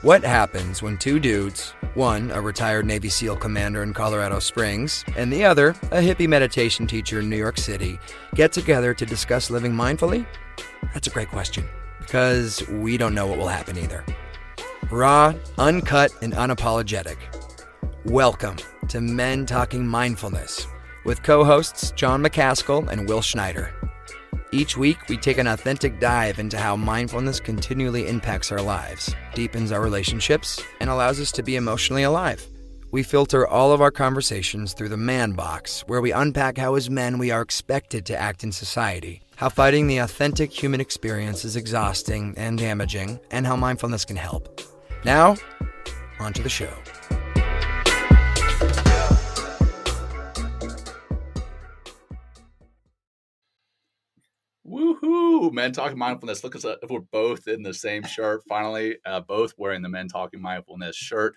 What happens when two dudes, one a retired Navy SEAL commander in Colorado Springs, and the other a hippie meditation teacher in New York City, get together to discuss living mindfully? That's a great question, because we don't know what will happen either. Raw, uncut, and unapologetic. Welcome to Men Talking Mindfulness with co-hosts John McCaskill and Will Schneider. Each week, we take an authentic dive into how mindfulness continually impacts our lives, deepens our relationships, and allows us to be emotionally alive. We filter all of our conversations through the man box, where we unpack how as men we are expected to act in society, how fighting the authentic human experience is exhausting and damaging, and how mindfulness can help. Now, on to the show. Woohoo! Men Talking Mindfulness. Look, we're both in the same shirt. Finally, both wearing the Men Talking Mindfulness shirt.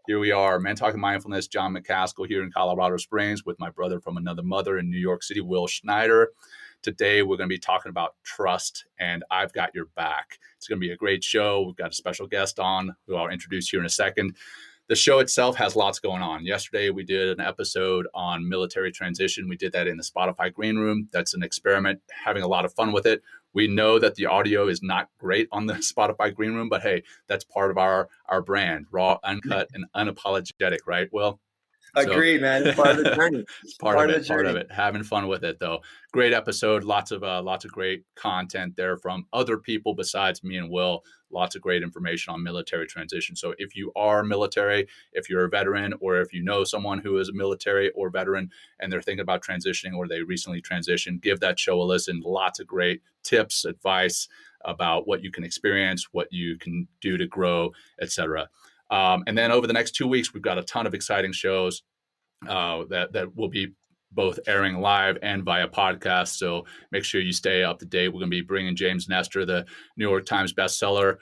Here we are, Men Talking Mindfulness. John McCaskill here in Colorado Springs with my brother from another mother in New York City, Will Schneider. Today, we're going to be talking about trust, and I've got your back. It's going to be a great show. We've got a special guest on who I'll introduce here in a second. The show itself has lots going on. Yesterday, we did an episode on military transition. We did that in the Spotify Green Room. That's an experiment, having a lot of fun with it. We know that the audio is not great on the Spotify Green Room, but hey, that's part of our brand, raw, uncut, and unapologetic, right? Well, agreed, man. It's part of the journey. It's part of it. Having fun with it, though. Great episode. Lots of great content there from other people besides me and Will. Lots of great information on military transition. So if you are military, if you're a veteran, or if you know someone who is a military or veteran and they're thinking about transitioning or they recently transitioned, give that show a listen. Lots of great tips, advice about what you can experience, what you can do to grow, etc. And then over the next 2 weeks, we've got a ton of exciting shows that will be both airing live and via podcast. So make sure you stay up to date. We're going to be bringing James Nestor, the New York Times bestseller,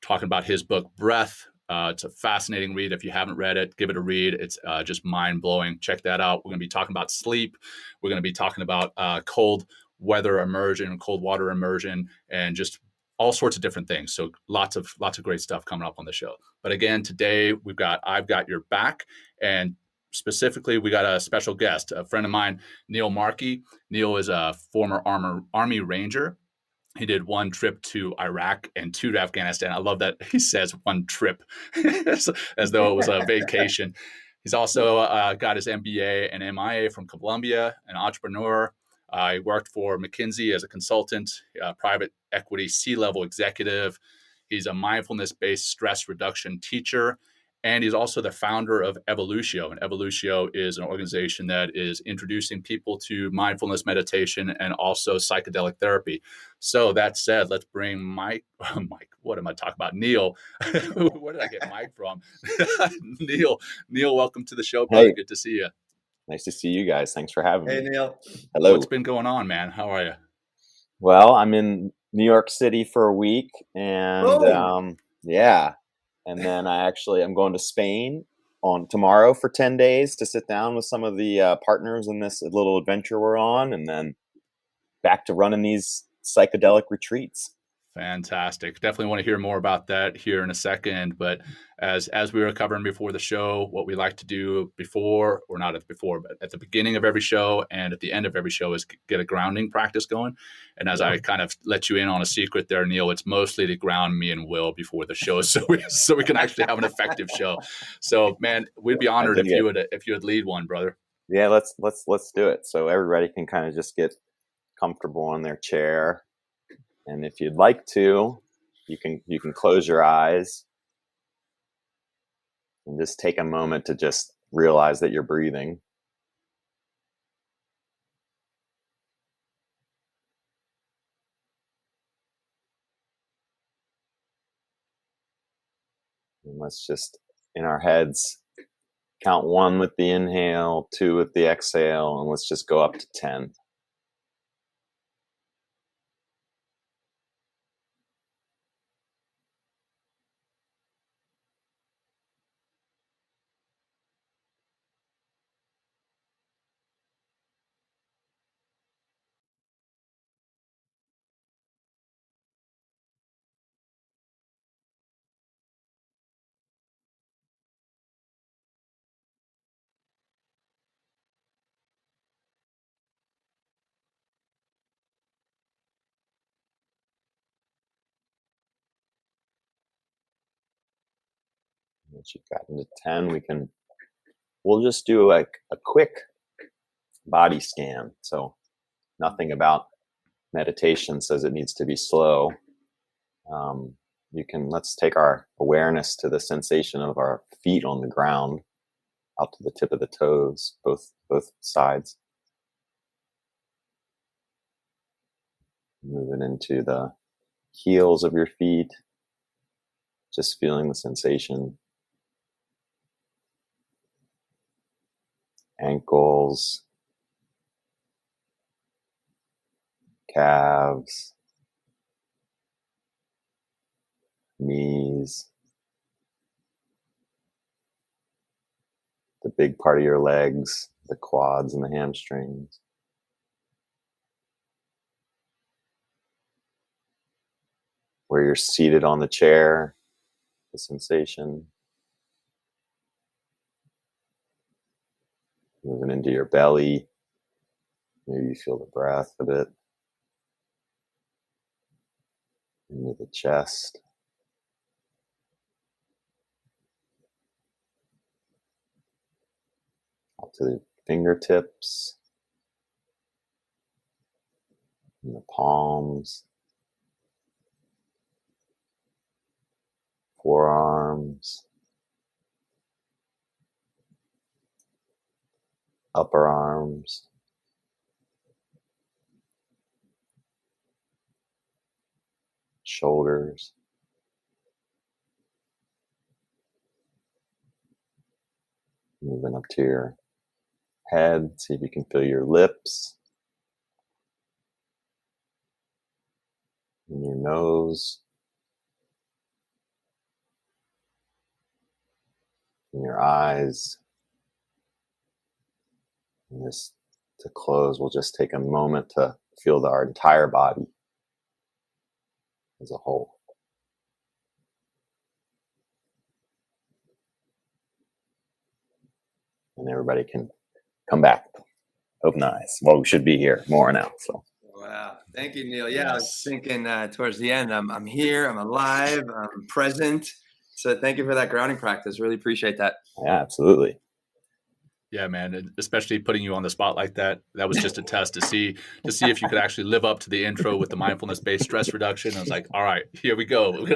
talking about his book, Breath. It's a fascinating read. If you haven't read it, give it a read. It's just mind-blowing. Check that out. We're going to be talking about sleep. We're going to be talking about cold weather immersion, cold water immersion, and just all sorts of different things. So lots of great stuff coming up on the show. But again, today I've got your back, and specifically, we got a special guest, a friend of mine, Neil Markey. Neil is a former Army Ranger. He did one trip to Iraq and 2 to Afghanistan. I love that he says one trip as though it was a vacation. He's also got his MBA and MIA from Columbia, an entrepreneur. He worked for McKinsey as a consultant, private equity C-level executive. He's a mindfulness-based stress reduction teacher. And he's also the founder of Evolutio. And Evolutio is an organization that is introducing people to mindfulness meditation and also psychedelic therapy. So that said, let's bring Mike, what am I talking about? Neil. Where did I get Mike from? Neil, welcome to the show, brother. Hey. Good to see you. Nice to see you guys. Thanks for having me. Hey, Neil. Hello. What's been going on, man? How are you? Well, I'm in New York City for a week, and yeah. And then I'm going to Spain on tomorrow for 10 days to sit down with some of the partners in this little adventure we're on, and then back to running these psychedelic retreats. Fantastic. Definitely want to hear more about that here in a second. But as we were covering before the show, what we like to do before, or not at before, but at the beginning of every show and at the end of every show is get a grounding practice going. And as I kind of let you in on a secret there, Neil, it's mostly to ground me and Will before the show, so we can actually have an effective show. So, man, we'd be honored if you would lead one, brother. Yeah, let's do it. So everybody can kind of just get comfortable on their chair. And if you'd like to, you can close your eyes and just take a moment to just realize that you're breathing. And let's just, in our heads, count 1 with the inhale, 2 with the exhale, and let's just go up to 10. Once you've gotten to 10, we'll just do like a quick body scan. So nothing about meditation says it needs to be slow. Let's take our awareness to the sensation of our feet on the ground, out to the tip of the toes, both sides. Moving into the heels of your feet, just feeling the sensation. Ankles, calves, knees, the big part of your legs, the quads and the hamstrings. Where you're seated on the chair, the sensation. Moving into your belly. Maybe you feel the breath a bit. Into the chest. Up to the fingertips. And the palms. Forearms. Upper arms. Shoulders. Moving up to your head. See if you can feel your lips. And your nose. And your eyes. And this, to close, we'll just take a moment to feel our entire body as a whole. And everybody can come back. Open eyes. Well, we should be here more now. So. Wow. Thank you, Neil. Yeah, I was thinking towards the end, I'm here, I'm alive, I'm present. So thank you for that grounding practice. Really appreciate that. Yeah, absolutely. Yeah, man, and especially putting you on the spot like that. That was just a test to see if you could actually live up to the intro with the mindfulness-based stress reduction. I was like, all right, here we go. You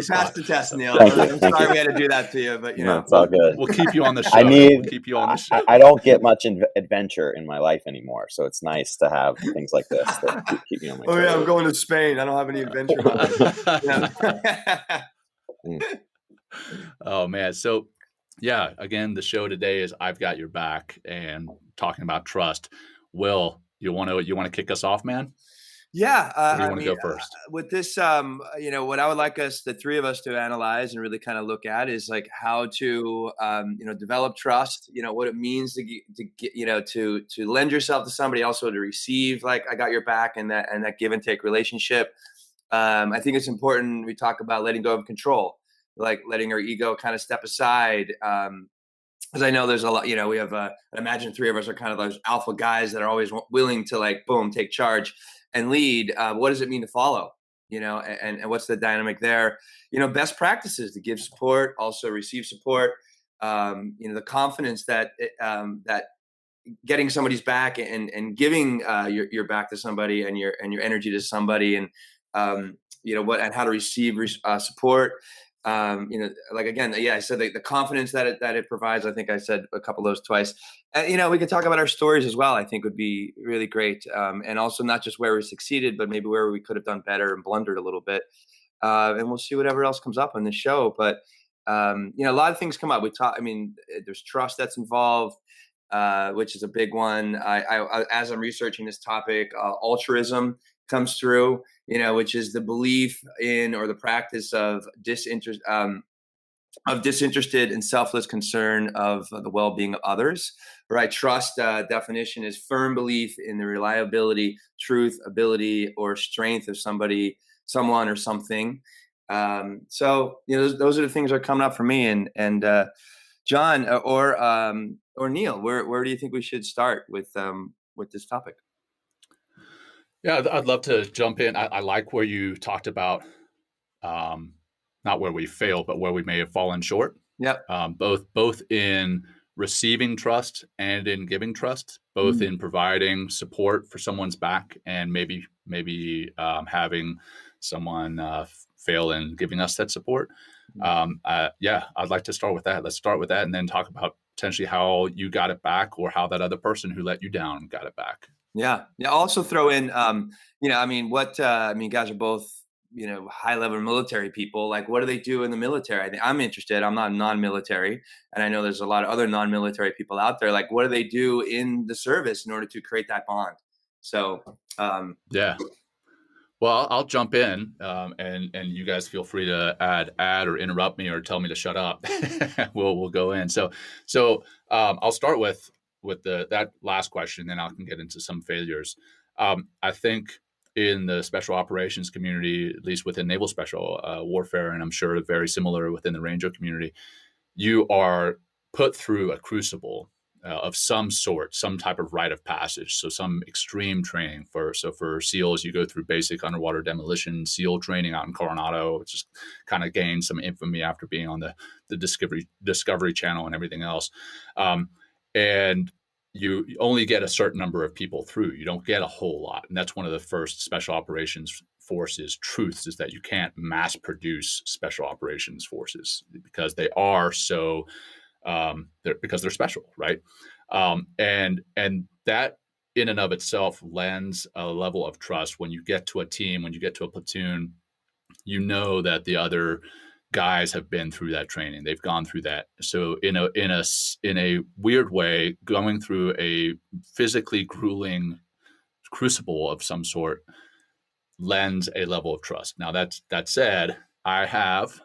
passed the test, Neil. I'm sorry we had to do that to you, but you know, it's all good. We'll keep you on the show. We'll keep you on the show. I don't get much adventure in my life anymore, so it's nice to have things like this that keep me on my toes. Oh yeah, I'm going to Spain. I don't have any adventure. Oh man, so. Yeah, again, the show today is I've Got Your Back and talking about trust. Will, you want to kick us off, man? Yeah. Or do you want to go first? With this, what I would like the three of us to analyze and really kind of look at is like how to, develop trust, what it means to get, to lend yourself to somebody, also to receive, like, I got your back, and that give and take relationship. I think it's important. We talk about letting go of control, like letting our ego kind of step aside. Because I know there's a lot, we have, I imagine three of us are kind of those alpha guys that are always willing to, like, boom, take charge and lead. What does it mean to follow, and what's the dynamic there? Best practices to give support, also receive support. The confidence that that getting somebody's back and giving your back to somebody and your energy to somebody, and and how to receive support. Like, again, I said the confidence that it provides. I think I said a couple of those twice. We could talk about our stories as well. I think would be really great. And also not just where we succeeded, but maybe where we could have done better and blundered a little bit. And we'll see whatever else comes up on the show. But, a lot of things come up. There's trust that's involved, which is a big one. I as I'm researching this topic, altruism comes through, which is the belief in or the practice of disinterested and selfless concern of the well-being of others. Right? Trust definition is firm belief in the reliability, truth, ability, or strength of someone, or something. So those are the things that are coming up for me. And John or Neil, where do you think we should start with this topic? Yeah, I'd love to jump in. I like where you talked about not where we failed, but where we may have fallen short. Yep. Both in receiving trust and in giving trust, both in providing support for someone's back and maybe having someone fail in giving us that support. Yeah, I'd like to start with that. Let's start with that and then talk about potentially how you got it back or how that other person who let you down got it back. Yeah. Yeah. Also throw in, guys are both, high level military people. Like, what do they do in the military? I'm interested. I'm not non-military. And I know there's a lot of other non-military people out there. Like, what do they do in the service in order to create that bond? So, yeah. Well, I'll jump in, and you guys feel free to add or interrupt me or tell me to shut up. We'll go in. So I'll start with that last question, then I can get into some failures. I think in the special operations community, at least within naval special warfare, and I'm sure very similar within the Ranger community, you are put through a crucible of some sort, some type of rite of passage. So some extreme training for SEALs, you go through basic underwater demolition SEAL training out in Coronado, which just kind of gained some infamy after being on the Discovery Channel and everything else. And you only get a certain number of people through. You don't get a whole lot. And that's one of the first special operations forces truths, is that you can't mass produce special operations forces because they are so because they're special, right? And that in and of itself lends a level of trust. When you get to a team, when you get to a platoon, you know that the other guys have been through that training. They've gone through that. So in a weird way, going through a physically grueling crucible of some sort lends a level of trust. Now that said, I have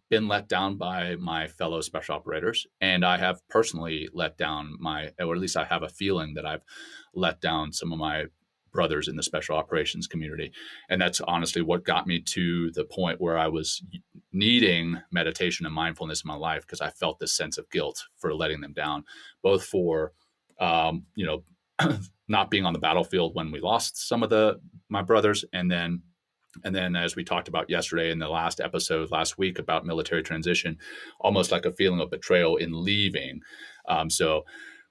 been let down by my fellow special operators, and I have personally let down or at least I have a feeling that I've let down some of my brothers in the special operations community. And that's honestly what got me to the point where I was needing meditation and mindfulness in my life, because I felt this sense of guilt for letting them down, both for, not being on the battlefield when we lost some of my brothers, and then, as we talked about yesterday in the last episode last week about military transition, almost like a feeling of betrayal in leaving.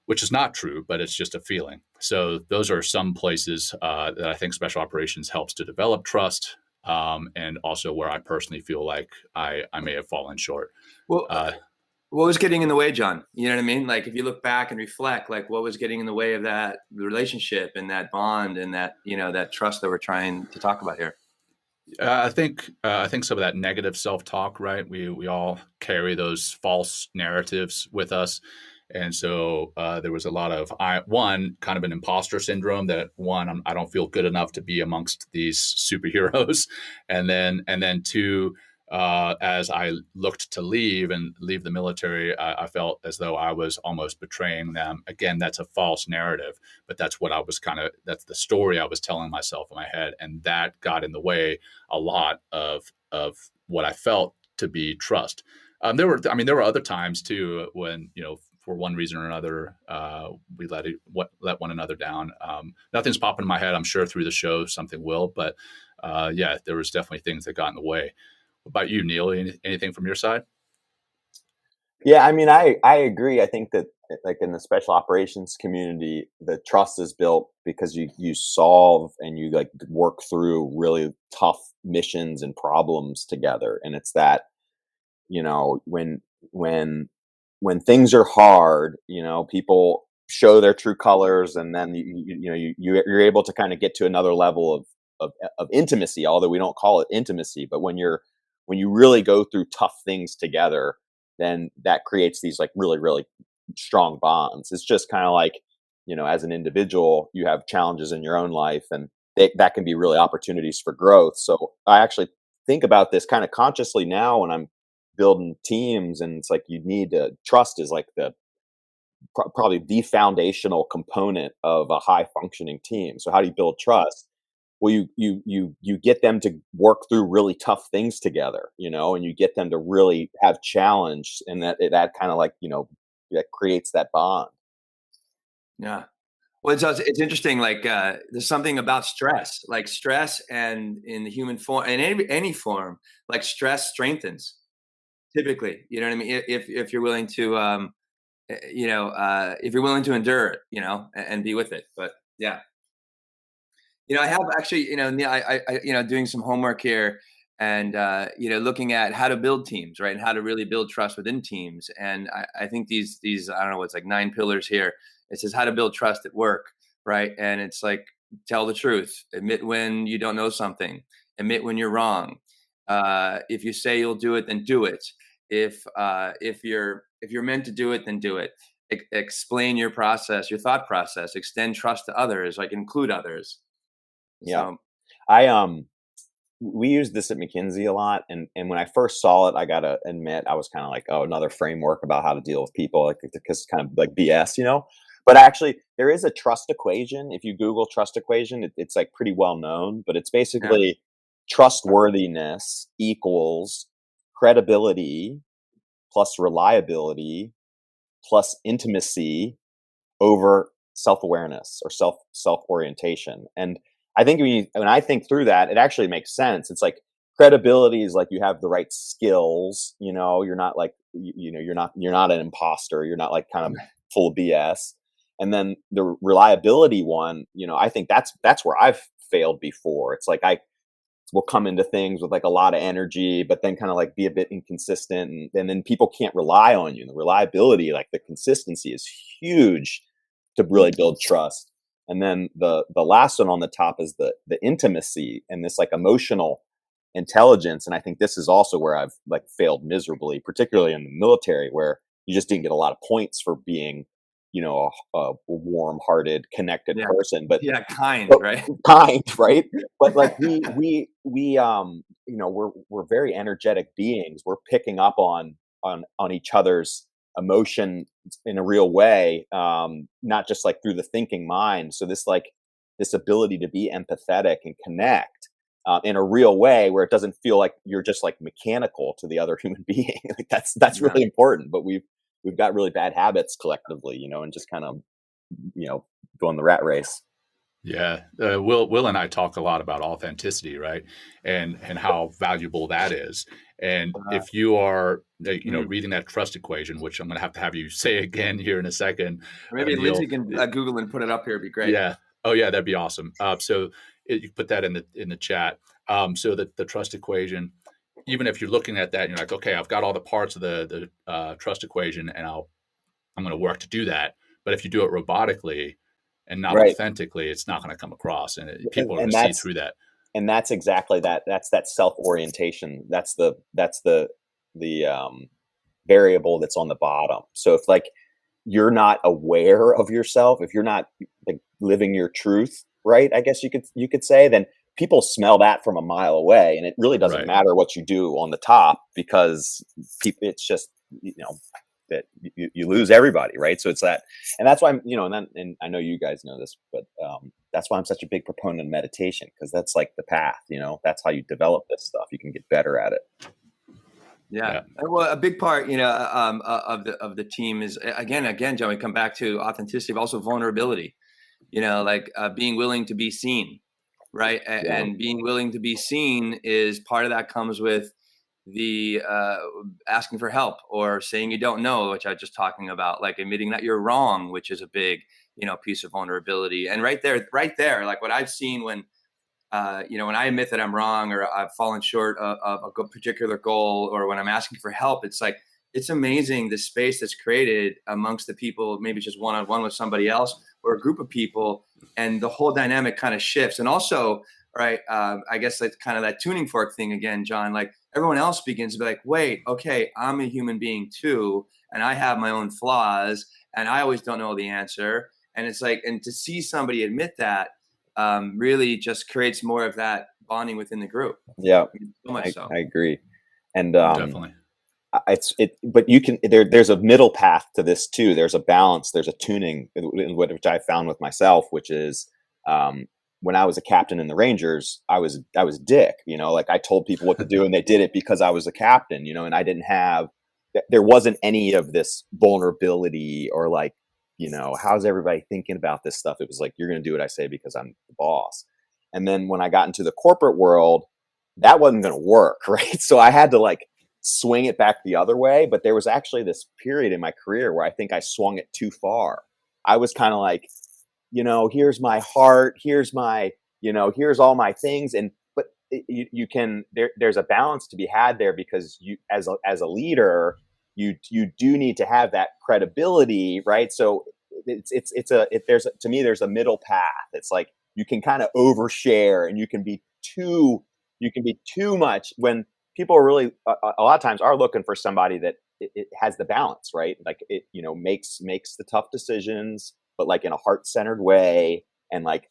Which is not true, but it's just a feeling. So those are some places that I think special operations helps to develop trust, and also where I personally feel like I may have fallen short. Well, what was getting in the way, Jon? You know what I mean? Like, if you look back and reflect, like, what was getting in the way of that relationship and that bond and that, that trust that we're trying to talk about here? I think some of that negative self-talk, right? We all carry those false narratives with us. And so there was a lot of kind of an imposter syndrome, that I don't feel good enough to be amongst these superheroes. And then two, as I looked to leave the military, I felt as though I was almost betraying them. Again, that's a false narrative, but that's the story I was telling myself in my head. And that got in the way a lot of what I felt to be trust. There were other times too when, for one reason or another, we let one another down. Nothing's popping in my head. I'm sure through the show something will, but yeah, there was definitely things that got in the way. What about you, Neil? Anything from your side? Yeah, I mean, I agree. I think that, like, in the special operations community, the trust is built because you solve and you, like, work through really tough missions and problems together. And it's that, when things are hard, people show their true colors, and then you're able to kind of get to another level of intimacy, although we don't call it intimacy. But when you really go through tough things together, then that creates these, like, really, really strong bonds. It's just kind of like, as an individual, you have challenges in your own life, and that can be really opportunities for growth. So I actually think about this kind of consciously now when I'm building teams, and it's like, you need to trust is like probably the foundational component of a high functioning team. So how do you build trust? Well, you get them to work through really tough things together, and you get them to really have challenge, and that kind of, like, that creates that bond. Yeah. Well, it's interesting. Like, there's something about stress, and in the human form, and any form, like, stress strengthens. typically, you know what I mean? If you're willing to, if you're willing to endure it, and be with it. But yeah, I have actually, Neil, doing some homework here and, looking at how to build teams, right. And how to really build trust within teams. And I think these, I don't know, it's like 9 pillars here. It says how to build trust at work. Right. And it's like, tell the truth, admit when you don't know something, admit when you're wrong. If you say you'll do it, then do it. If you're meant to do it, then do it. Explain your process, your thought process, extend trust to others, like include others. Yeah. So, We use this at McKinsey a lot. And when I first saw it, I got to admit, I was kind of like, oh, another framework about how to deal with people, like, because it's kind of like BS, But actually, there is a trust equation. If you Google trust equation, it's like pretty well known, but it's basically trustworthiness equals credibility plus reliability plus intimacy over self-awareness or self-orientation. And I think when I think through that, it actually makes sense. It's like credibility is like you have the right skills, you're not like, you're not an imposter. You're not like kind of full of BS. And then the reliability one, I think that's where I've failed before. It's like I will come into things with like a lot of energy, but then kind of like be a bit inconsistent, and then people can't rely on you. And the reliability, like the consistency, is huge to really build trust. And then the last one on the top is the intimacy and this like emotional intelligence. And I think this is also where I've like failed miserably, particularly in the military, where you just didn't get a lot of points for being, a warm-hearted, connected person, but kind, right? Kind, right? But like we're very energetic beings. We're picking up on each other's emotion in a real way, not just like through the thinking mind. So this ability to be empathetic and connect in a real way, where it doesn't feel like you're just like mechanical to the other human being. Like that's really important. But we've got really bad habits collectively, and just kind of go on the rat race. Yeah. Will and I talk a lot about authenticity, right? And how valuable that is. And if you are, reading that trust equation, which I'm going to have you say again here in a second. Maybe Lindsay can Google and put it up here. It'd be great. Yeah. Oh yeah. That'd be awesome. So you put that in the chat. So that the trust equation, even if you're looking at that and you're like, okay, I've got all the parts of the trust equation and I'm going to work to do that. But if you do it robotically and not authentically, it's not going to come across, and people are going to see through that. And that's exactly that. That's that self-orientation. That's the variable that's on the bottom. So if like you're not aware of yourself, if you're not like living your truth, right? I guess you could say, then people smell that from a mile away, and it really doesn't matter what you do on the top, because it's just, that you lose everybody, right? So it's that, and that's why I'm, and I know you guys know this, but that's why I'm such a big proponent of meditation, because that's like the path, that's how you develop this stuff. You can get better at it. Yeah. Well, a big part, of the team is again, John, we come back to authenticity, but also vulnerability. Being willing to be seen, right? And being willing to be seen is part of that comes with the asking for help or saying you don't know, which I was just talking about, like admitting that you're wrong, which is a big, piece of vulnerability. And right there, like what I've seen when I admit that I'm wrong or I've fallen short of a particular goal, or when I'm asking for help, it's like, it's amazing the space that's created amongst the people, maybe just one-on-one with somebody else or a group of people, and the whole dynamic kind of shifts. And also, right, I guess that's kind of that tuning fork thing again, John, like everyone else begins to be like, wait, okay, I'm a human being too, and I have my own flaws, and I always don't know the answer. And it's like, and to see somebody admit that really just creates more of that bonding within the group. Yeah, so much so. I agree. And definitely. But you can, there's a middle path to this too. There's a balance, there's a tuning, which I found with myself, which is, when I was a captain in the Rangers, I was dick, like I told people what to do and they did it because I was a captain, and I didn't have, there wasn't any of this vulnerability or like, how's everybody thinking about this stuff? It was like, you're going to do what I say because I'm the boss. And then when I got into the corporate world, that wasn't going to work. Right. So I had to like swing it back the other way. But there was actually this period in my career where I think I swung it too far. I was kind of like, here's my heart, here's my, here's all my things. But you can, there's a balance to be had there, because you, as a leader, you do need to have that credibility, right? So to me, there's a middle path. It's like, you can kind of overshare, and you can be too much, when people are really, a lot of times, are looking for somebody that it has the balance, right? Like, it, makes the tough decisions, but like in a heart-centered way, and like,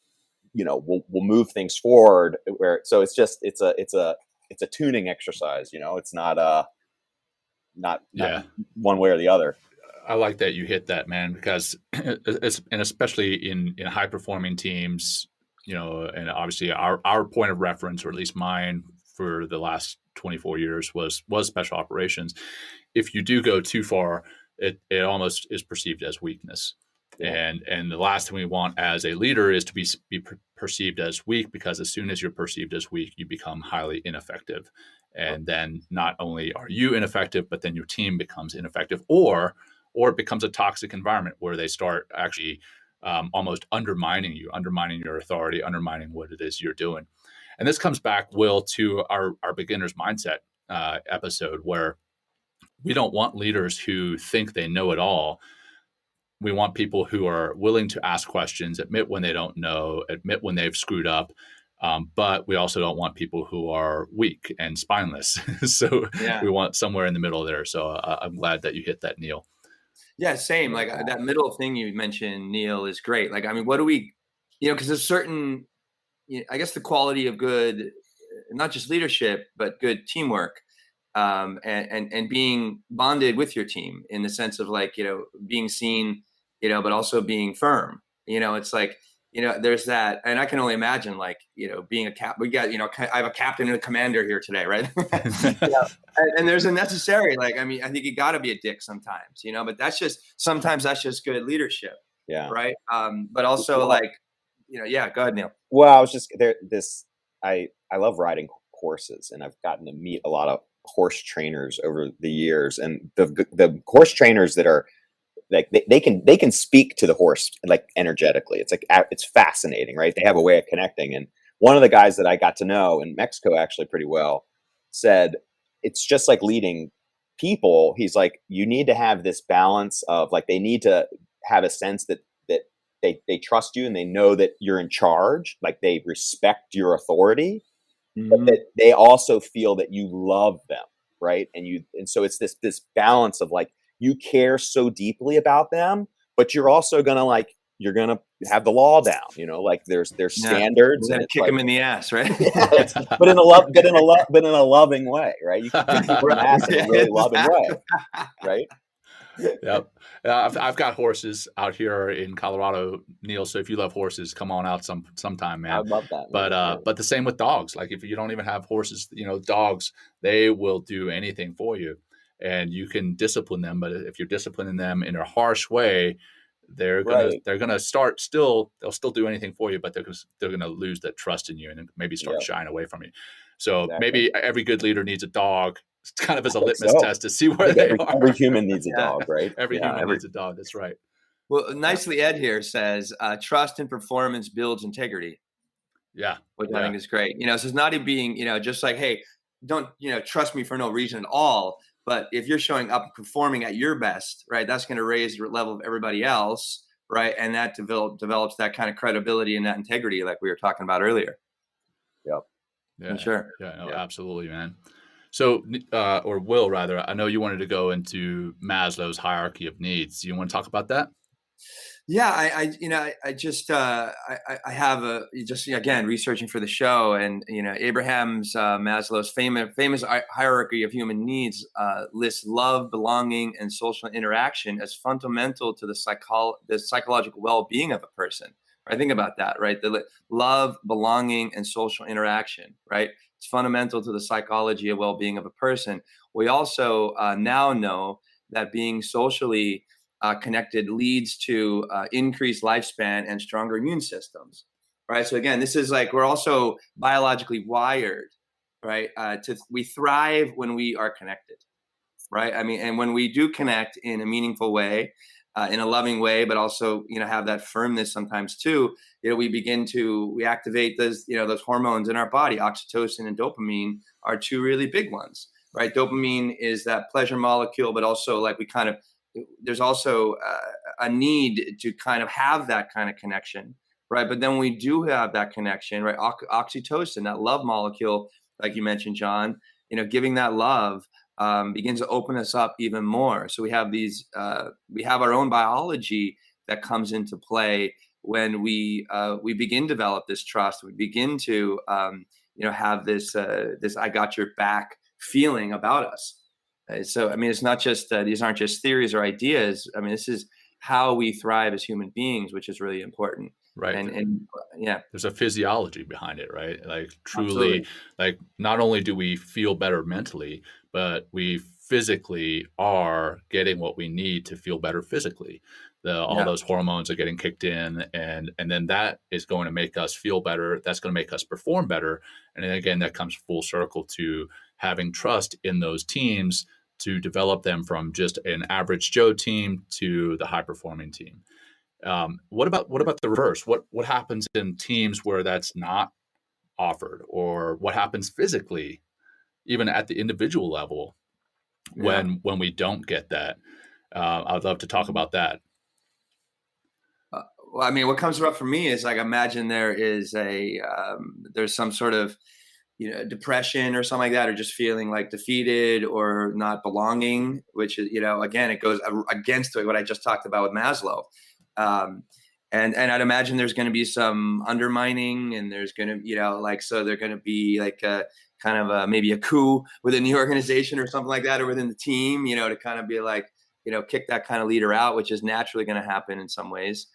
we'll move things forward. So it's a tuning exercise. It's not one way or the other. I like that you hit that, man, because and especially in high performing teams, and obviously our point of reference, or at least mine, for the last 24 years was special operations. If you do go too far, it almost is perceived as weakness. Yeah. And the last thing we want as a leader is to be perceived as weak, because as soon as you're perceived as weak, you become highly ineffective. And then not only are you ineffective, but then your team becomes ineffective, or it becomes a toxic environment where they start actually almost undermining you, undermining your authority, undermining what it is you're doing. And this comes back, Will, to our beginner's mindset episode, where we don't want leaders who think they know it all. We want people who are willing to ask questions, admit when they don't know, admit when they've screwed up. But we also don't want people who are weak and spineless. So we want somewhere in the middle there. So I'm glad that you hit that, Neil. Yeah, same. Like that middle thing you mentioned, Neil, is great. Like, I mean, what do we, because there's certain, I guess the quality of good, not just leadership, but good teamwork, and being bonded with your team, in the sense of like, being seen, but also being firm. It's like, there's that, and I can only imagine, like, being a cap. We got, I have a captain and a commander here today, right? And there's a necessary, like, I mean, I think you got to be a dick sometimes, but sometimes that's just good leadership. Yeah. Right. But also, like, go ahead, Neil. Well, I was just there. I love riding horses, and I've gotten to meet a lot of horse trainers over the years, and the horse trainers that are like, they can speak to the horse like energetically. It's like, it's fascinating, right? They have a way of connecting. And one of the guys that I got to know in Mexico actually pretty well said, it's just like leading people. He's like, you need to have this balance of like, they need to have a sense that they trust you, and they know that you're in charge, like they respect your authority, but that they also feel that you love them, right? And so it's this balance of like, you care so deeply about them, but you're also gonna you're gonna have the law down, like there's standards, and kick them in the ass, right? but in a loving way, right? You can kick them in the ass in a really loving way, right? Yep. I've got horses out here in Colorado, Neil. So if you love horses, come on out sometime, man. I love that. But the same with dogs. Like, if you don't even have horses, dogs, they will do anything for you, and you can discipline them. But if you're disciplining them in a harsh way, they're gonna start they'll still do anything for you, but they're gonna lose that trust in you, and maybe start shying away from you. So maybe every good leader needs a dog. It's kind of as a litmus test to see where they are. Every human needs a dog, right? Every human needs a dog. That's right. Well, nicely, Ed here says, trust and performance builds integrity. Yeah. Which I think is great. So it's not even being, just like, hey, don't, trust me for no reason at all. But if you're showing up and performing at your best, right, that's going to raise the level of everybody else, right? And that develops that kind of credibility and that integrity, like we were talking about earlier. Yep. Yeah. Sure. Yeah. No, absolutely, man. So, or Will, rather, I know you wanted to go into Maslow's hierarchy of needs. Do you want to talk about that? Yeah, I have again, researching for the show, and Abraham's Maslow's famous hierarchy of human needs lists love, belonging, and social interaction as fundamental to the psychological well-being of a person. Right? Think about that, right? The love, belonging, and social interaction, right? It's fundamental to the psychology of well-being of a person. We also now know that being socially connected leads to increased lifespan and stronger immune systems, right? So again, this is like, we're also biologically wired right? We thrive when we are connected, right? I mean, and when we do connect in a meaningful way, in a loving way, but also, have that firmness sometimes too, we activate those hormones in our body. Oxytocin and dopamine are two really big ones, right? Dopamine is that pleasure molecule, but also there's also a need to kind of have that kind of connection, right? But then when we do have that connection, right? Oxytocin, that love molecule, like you mentioned, Jon, giving that love begins to open us up even more. So we have we have our own biology that comes into play when we begin to develop this trust. We begin to have this "I got your back" feeling about us. So I mean, it's not just these aren't just theories or ideas. I mean, this is how we thrive as human beings, which is really important. Right. And yeah, there's a physiology behind it, right? Like truly, absolutely. like not only do we feel better mentally, but we physically are getting what we need to feel better physically. All Yeah, those hormones are getting kicked in, and then that is going to make us feel better. That's going to make us perform better. And then again, that comes full circle to having trust in those teams to develop them from just an average Joe team to the high performing team. What about the reverse? What happens in teams where that's not offered, or what happens physically, even at the individual level, yeah. when we don't get that? I'd love to talk about that. Well, I mean, what comes up for me is like, imagine there is there's some sort of, depression or something like that, or just feeling like defeated or not belonging, which is, again, it goes against what I just talked about with Maslow. And I'd imagine there's going to be some undermining, and there's going to, so they're going to be like kind of maybe a coup within the organization or something like that, or within the team, to kind of be like, kick that kind of leader out, which is naturally going to happen in some ways.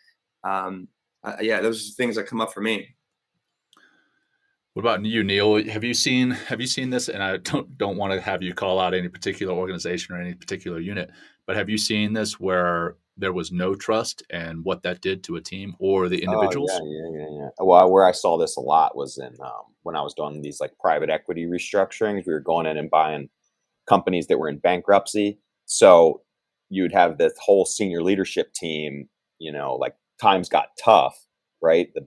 Yeah, those are things that come up for me. What about you, Neil? Have you seen this? And I don't want to have you call out any particular organization or any particular unit, but have you seen this where there was no trust and what that did to a team or the Oh individuals? yeah. Well, where I saw this a lot was in when I was doing these like private equity restructurings. We were going in and buying companies that were in bankruptcy. So you'd have this whole senior leadership team, like times got tough, right? The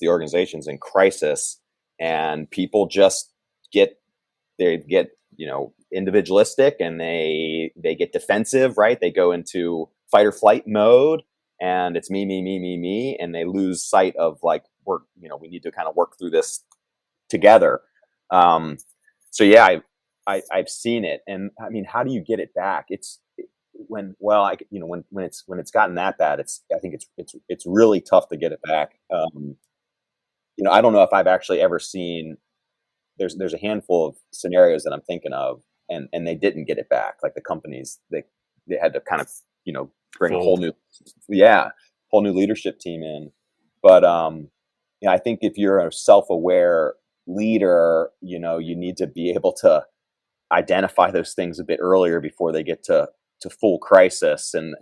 organization's in crisis, and people just get individualistic, and they get defensive, right? They go into fight or flight mode, and it's me, and they lose sight of like we need to kind of work through this together. So yeah, I've seen it, and I mean, how do you get it back? When it's gotten that bad, I think it's really tough to get it back. I don't know if I've actually ever seen. There's a handful of scenarios that I'm thinking of, and they didn't get it back. Like the companies, they had to kind of bring Fold. a whole new leadership team in. But I think if you're a self-aware leader, you need to be able to identify those things a bit earlier before they get to full crisis, and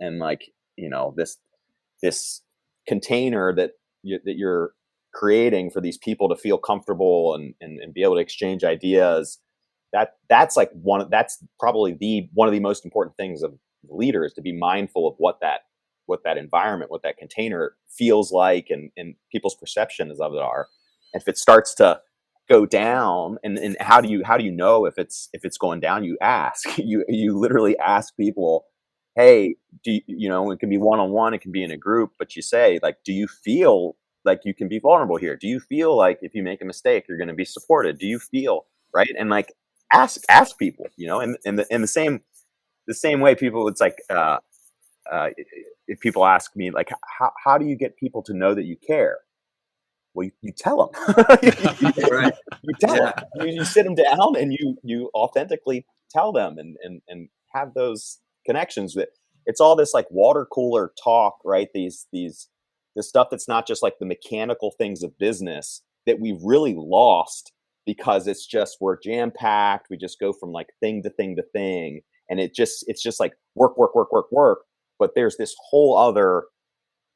this container that you're creating for these people to feel comfortable and be able to exchange ideas. That's probably one of the most important things of the leader, is to be mindful of what that environment, what that container feels like, and people's perceptions of it are. And if it starts to go down, and how do you know if it's going down? You ask. You literally ask people, hey, it can be one-on-one, it can be in a group, but you say, like, do you feel like you can be vulnerable here? Do you feel like if you make a mistake, you're going to be supported? Do you feel right? And like ask people, and the same way people, it's like if people ask me like, how do you get people to know that you care? Well, you tell them. Right. You tell them. You sit them down, and you authentically tell them, and have those connections. That it's all this like water cooler talk, right? This stuff that's not just like the mechanical things of business that we've really lost, because it's just, we're jam packed. We just go from like thing to thing to thing, and it's just like work. But there's this whole other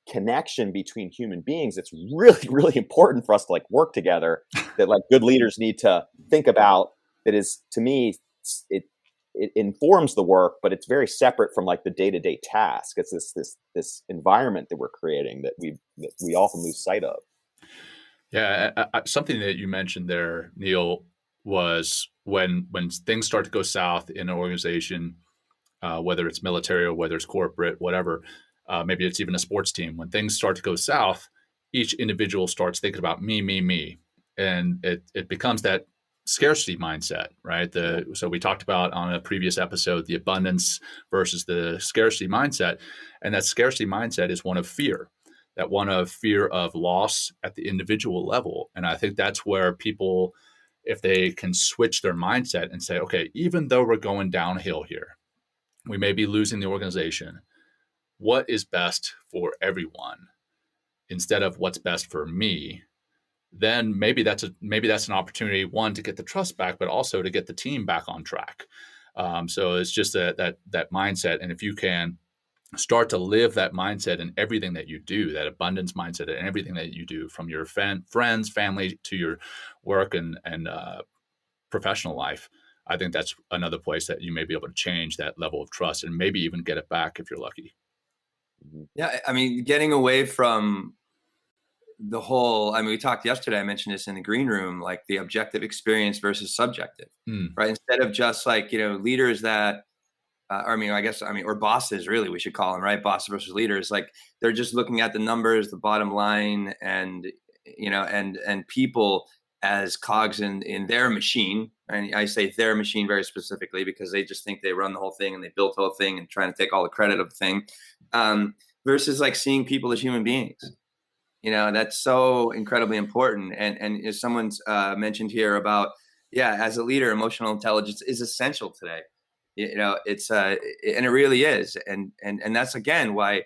connection between human beings, it's really, really important for us to like work together, that like good leaders need to think about. That is, to me, it informs the work, but it's very separate from like the day-to-day task. It's this environment that we're creating that we often lose sight of. Yeah, something that you mentioned there, Neil, was when things start to go south in an organization, whether it's military or whether it's corporate, whatever, maybe it's even a sports team. When things start to go south, each individual starts thinking about me, and it becomes that scarcity mindset, right? So we talked about on a previous episode the abundance versus the scarcity mindset, and that scarcity mindset is one of fear. That one of fear of loss at the individual level. And I think that's where people, if they can switch their mindset and say, okay, even though we're going downhill here, we may be losing the organization, what is best for everyone instead of what's best for me, then maybe that's an opportunity, one, to get the trust back, but also to get the team back on track. So it's just that mindset. And if you can start to live that mindset in everything that you do, that abundance mindset in everything that you do, from your friends, family, to your work and professional life, I think that's another place that you may be able to change that level of trust and maybe even get it back if you're lucky. Yeah, I mean, getting away from the whole, I mean, we talked yesterday, I mentioned this in the green room, like the objective experience versus subjective, right? Instead of just like, leaders that, or bosses, really, we should call them, right? Bosses versus leaders. Like they're just looking at the numbers, the bottom line, and, and people as cogs in their machine. And I say their machine very specifically because they just think they run the whole thing and they built the whole thing and trying to take all the credit of the thing, versus like seeing people as human beings. That's so incredibly important. And as someone's mentioned here about, as a leader, emotional intelligence is essential today. It's and it really is. And that's, again, why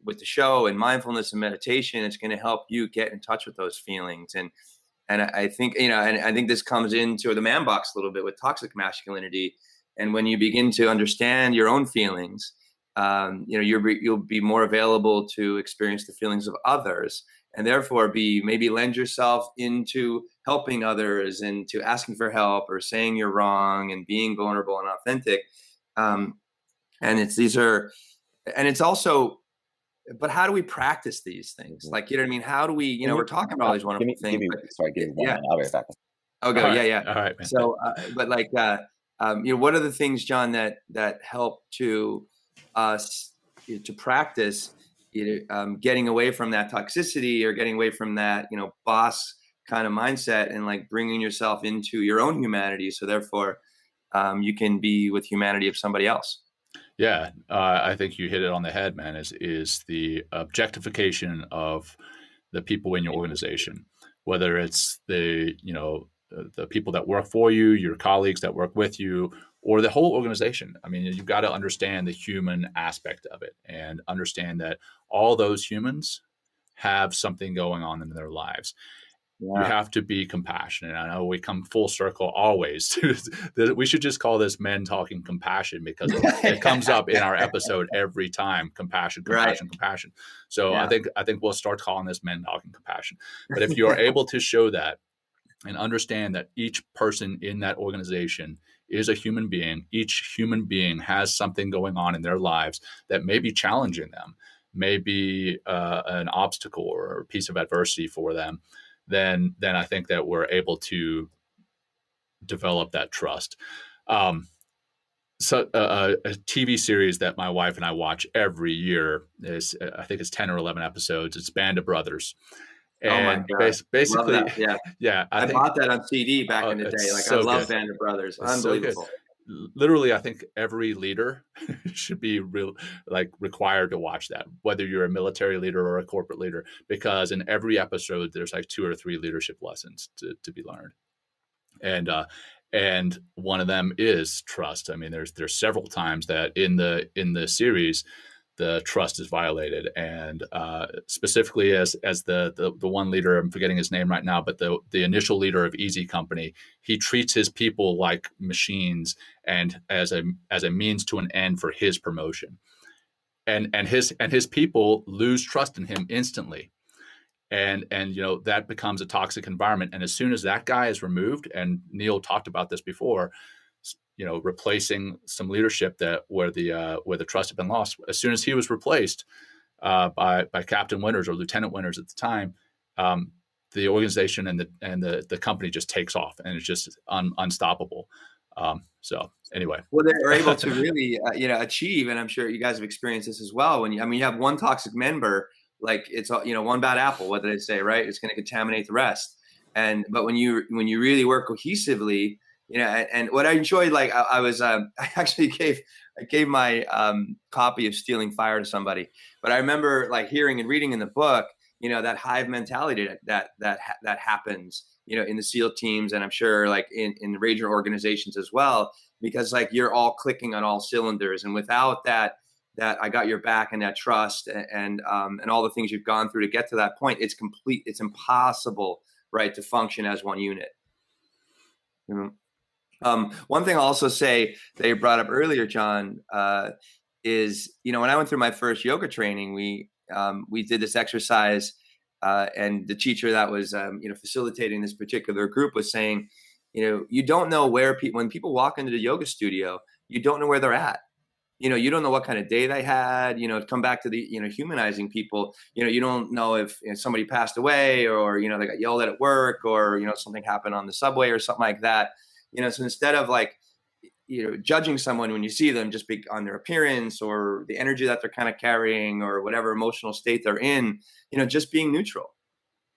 with the show and mindfulness and meditation, it's going to help you get in touch with those feelings. And I think, and I think this comes into the man box a little bit with toxic masculinity. And when you begin to understand your own feelings, you'll be more available to experience the feelings of others, and therefore maybe lend yourself into helping others and to asking for help or saying you're wrong and being vulnerable and authentic. It's also, but how do we practice these things? Like, what I mean? How do we, we're talking about all these wonderful things. Give me one minute. I'll be right back. Oh, go. Yeah. All right, man. So, but like, what are the things, John, that help to us to practice getting away from that toxicity or getting away from that boss kind of mindset, and like bringing yourself into your own humanity, so therefore you can be with humanity of somebody else? Yeah, I think you hit it on the head, man. Is the objectification of the people in your organization, whether it's the people that work for you, your colleagues that work with you, or the whole organization. I mean, you've got to understand the human aspect of it and understand that all those humans have something going on in their lives. Yeah. You have to be compassionate. I know we come full circle always. We should just call this Men Talking Compassion, because it comes up in our episode every time. Compassion. So yeah. I think we'll start calling this Men Talking Compassion. But if you are able to show that and understand that each person in that organization is a human being, each human being has something going on in their lives that may be challenging them, may be an obstacle or a piece of adversity for them, then I think that we're able to develop that trust. So a TV series that my wife and I watch every year is, I think it's 10 or 11 episodes. It's Band of Brothers. And basically, yeah, I bought that on CD back in the day. Like, so I love Band of Brothers. Unbelievable. So literally, I think every leader should be required to watch that, whether you're a military leader or a corporate leader, because in every episode there's like 2 or 3 leadership lessons to be learned. And one of them is trust. I mean, there's several times that in the series the trust is violated, and specifically as the one leader, I'm forgetting his name right now, but the initial leader of Easy Company, he treats his people like machines and as a means to an end for his promotion. and his people lose trust in him instantly. And that becomes a toxic environment. And as soon as that guy is removed, and Neil talked about this before, replacing some leadership where the trust had been lost. As soon as he was replaced by Captain Winters or Lieutenant Winters at the time, the organization and the company just takes off, and it's just unstoppable. So anyway, well, they're able to really achieve, and I'm sure you guys have experienced this as well. When you have one toxic member, like it's one bad apple. What did I say? Right? It's going to contaminate the rest. But when you really work cohesively, and what I enjoyed, like I actually gave my copy of Stealing Fire to somebody, but I remember like hearing and reading in the book, that hive mentality that happens, in the SEAL teams, and I'm sure like in the Ranger organizations as well, because like you're all clicking on all cylinders, and without that I got your back and that trust and all the things you've gone through to get to that point, it's impossible, right, to function as one unit. One thing I'll also say that you brought up earlier, Jon, is, when I went through my first yoga training, we did this exercise, and the teacher that was, facilitating this particular group was saying, you don't know where when people walk into the yoga studio, you don't know where they're at. You don't know what kind of day they had, come back to the, humanizing people, you don't know if somebody passed away or, they got yelled at work or, something happened on the subway or something like that. So instead of like, judging someone when you see them just on their appearance or the energy that they're kind of carrying or whatever emotional state they're in, just being neutral,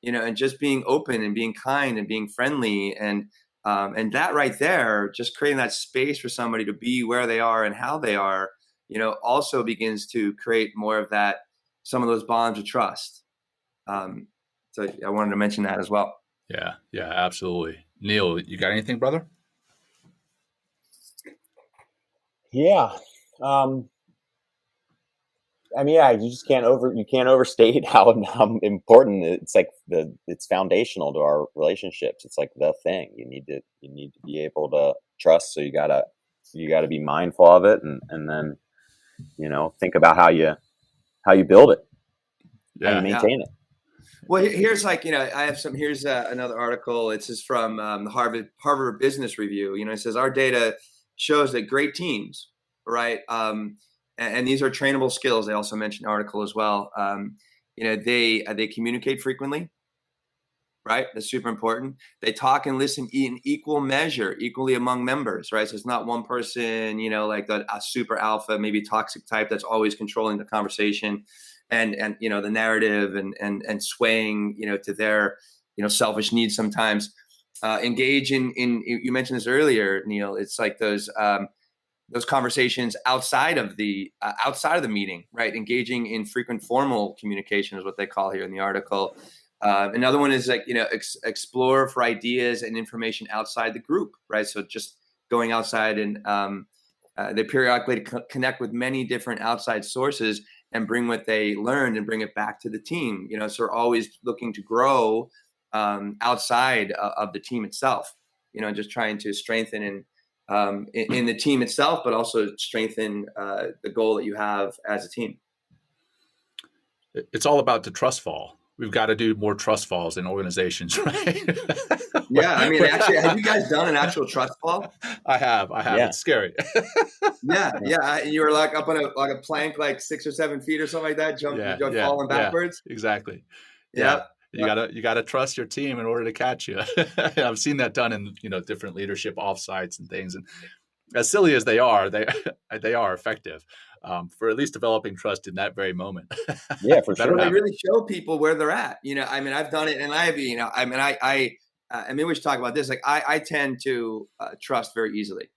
and just being open and being kind and being friendly. And that right there, just creating that space for somebody to be where they are and how they are, also begins to create more of that, some of those bonds of trust. So I wanted to mention that as well. Yeah, absolutely. Neil, you got anything, brother? Yeah. You just can't overstate how important it's like it's foundational to our relationships. It's like the thing you need to be able to trust. So you gotta be mindful of it, and then think about how you build it, how you maintain it. Well, here's like, here's another article. It's just from the Harvard Business Review. It says our data shows that great teams, right? And these are trainable skills. They also mentioned article as well. They communicate frequently, right? That's super important. They talk and listen in equal measure, equally among members, right? So it's not one person, like a super alpha, maybe toxic type that's always controlling the conversation and the narrative and swaying, to their, selfish needs sometimes. Engage in you mentioned this earlier, Neil. It's like those conversations outside of the meeting, right? Engaging in frequent formal communication is what they call here in the article. Another one is like, explore for ideas and information outside the group, right? So just going outside and they periodically connect with many different outside sources and bring what they learned and bring it back to the team. So we're always looking to grow outside of the team itself, just trying to strengthen in the team itself, but also strengthen the goal that you have as a team. It's all about the trust fall. We've got to do more trust falls in organizations, right? Yeah. I mean, actually, have you guys done an actual trust fall? I have. Yeah. It's scary. Yeah. You were like up on a plank, like 6 or 7 feet or something like that, falling backwards. Yeah, exactly. Yeah. You gotta trust your team in order to catch you. I've seen that done in different leadership offsites and things. And as silly as they are effective for at least developing trust in that very moment. Yeah, for sure. They really show people where they're at. I mean, I've done it, and I mean, we should talk about this. Like, I tend to trust very easily.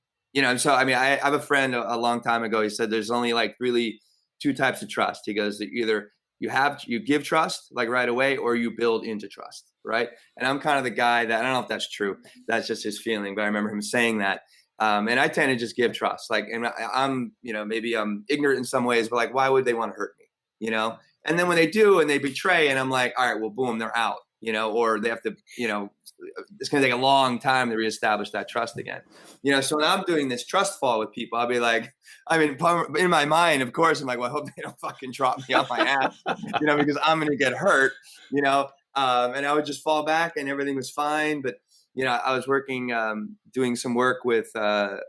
So I mean, I have a friend a long time ago. He said there's only like really 2 types of trust. He goes, either you give trust like right away, or you build into trust, right? And I'm kind of the guy that, I don't know if that's true. That's just his feeling, but I remember him saying that. And I tend to just give trust. Like, and I'm, maybe I'm ignorant in some ways, but like, why would they want to hurt me? And then when they do and they betray, and I'm like, all right, well, boom, they're out. or they have to, it's going to take a long time to reestablish that trust again. So when I'm doing this trust fall with people, I'll be like, in my mind, of course, I'm like, well, I hope they don't fucking drop me off my ass, because I'm going to get hurt, and I would just fall back and everything was fine. But, I was working, doing some work with